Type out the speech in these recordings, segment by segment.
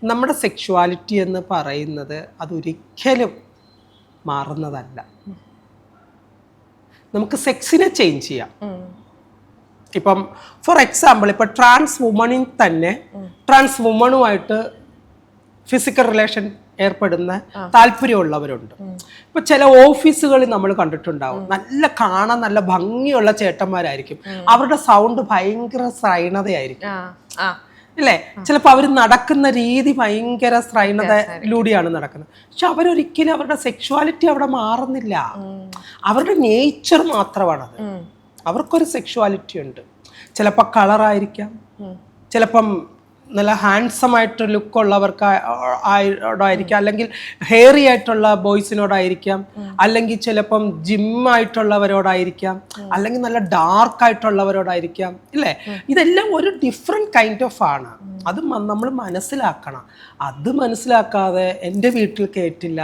നമ്മുടെ സെക്ഷുവാലിറ്റി എന്ന് പറയുന്നത് അതൊരിക്കലും മാറുന്നതല്ല. നമുക്ക് സെക്സിനെ ചേഞ്ച് ചെയ്യാം. ഇപ്പം ഫോർ എക്സാമ്പിൾ ഇപ്പം ട്രാൻസ് വുമണിൽ തന്നെ ട്രാൻസ് വുമണുമായിട്ട് ഫിസിക്കൽ റിലേഷൻ ഏർപ്പെടുന്ന താല്പര്യമുള്ളവരുണ്ട്. ഇപ്പൊ ചില ഓഫീസുകളിൽ നമ്മൾ കണ്ടിട്ടുണ്ടാവും, കാണാൻ നല്ല ഭംഗിയുള്ള ചേട്ടന്മാരായിരിക്കും, അവരുടെ സൗണ്ട് ഭയങ്കര ശ്രൈണതയായിരിക്കും അല്ലേ? ചിലപ്പോൾ അവർ നടക്കുന്ന രീതി ഭയങ്കര ശ്രൈണതയിലൂടെയാണ് നടക്കുന്നത്. പക്ഷെ അവരൊരിക്കലും അവരുടെ സെക്ഷുവാലിറ്റി അവിടെ മാറുന്നില്ല, അവരുടെ നേച്ചർ മാത്രമാണത്. അവർക്കൊരു സെക്ഷുവാലിറ്റി ഉണ്ട്. ചിലപ്പോൾ കളറായിരിക്കാം, ചിലപ്പം നല്ല ഹാൻഡ്സം ആയിട്ട് ലുക്കുള്ളവർക്കായിരിക്കാം, അല്ലെങ്കിൽ ഹെയറി ആയിട്ടുള്ള ബോയ്സിനോടായിരിക്കാം, അല്ലെങ്കിൽ ചിലപ്പം ജിമ്മായിട്ടുള്ളവരോടായിരിക്കാം, അല്ലെങ്കിൽ നല്ല ഡാർക്ക് ആയിട്ടുള്ളവരോടായിരിക്കാം, ഇല്ലേ? ഇതെല്ലാം ഒരു ഡിഫറെൻറ്റ് കൈൻഡ് ഓഫ് ആണ്. അത് നമ്മൾ മനസ്സിലാക്കണം. അത് മനസ്സിലാക്കാതെ എൻ്റെ വീട്ടിൽ കേട്ടില്ല,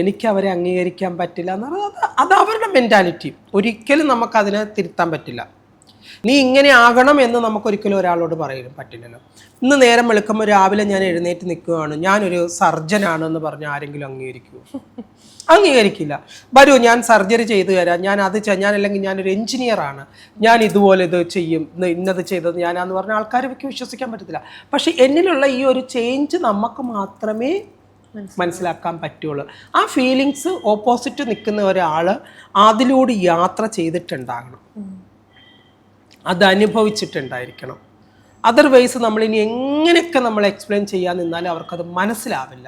എനിക്ക് അവരെ അംഗീകരിക്കാൻ പറ്റില്ല എന്ന് പറഞ്ഞാൽ അത് അവരുടെ മെൻറ്റാലിറ്റി. ഒരിക്കലും നമുക്കതിനെ തിരുത്താൻ പറ്റില്ല. നീ ഇങ്ങനെ ആകണം എന്ന് നമുക്കൊരിക്കലും ഒരാളോട് പറയാൻ പറ്റില്ലല്ലോ. ഇന്ന് നേരം വെളുക്കുമ്പോൾ രാവിലെ ഞാൻ എഴുന്നേറ്റ് നിൽക്കുകയാണ്, ഞാനൊരു സർജനാണെന്ന് പറഞ്ഞ് ആരെങ്കിലും അംഗീകരിക്കുമോ? അംഗീകരിക്കില്ല. വരൂ, ഞാൻ സർജറി ചെയ്തു തരാം, അല്ലെങ്കിൽ ഞാനൊരു എഞ്ചിനീയറാണ്, ഞാൻ ഇതുപോലെ ഇത് ചെയ്യും, ഇന്നത് ചെയ്തത് ഞാനാന്ന് പറഞ്ഞ ആൾക്കാർക്ക് വിശ്വസിക്കാൻ പറ്റത്തില്ല. പക്ഷെ എന്നിലുള്ള ഈ ഒരു ചേഞ്ച് നമുക്ക് മാത്രമേ മനസ്സിലാക്കാൻ പറ്റുള്ളൂ. ആ ഫീലിങ്സ് ഓപ്പോസിറ്റ് നിൽക്കുന്ന ഒരാൾ അതിലൂടെ യാത്ര ചെയ്തിട്ടുണ്ടാകണം, അത് അനുഭവിച്ചിട്ടുണ്ടായിരിക്കണം. അതർവൈസ് നമ്മളിനി എങ്ങനെയൊക്കെ നമ്മൾ എക്സ്പ്ലെയിൻ ചെയ്യാൻ നിന്നാലും അവർക്കത് മനസ്സിലാവില്ല.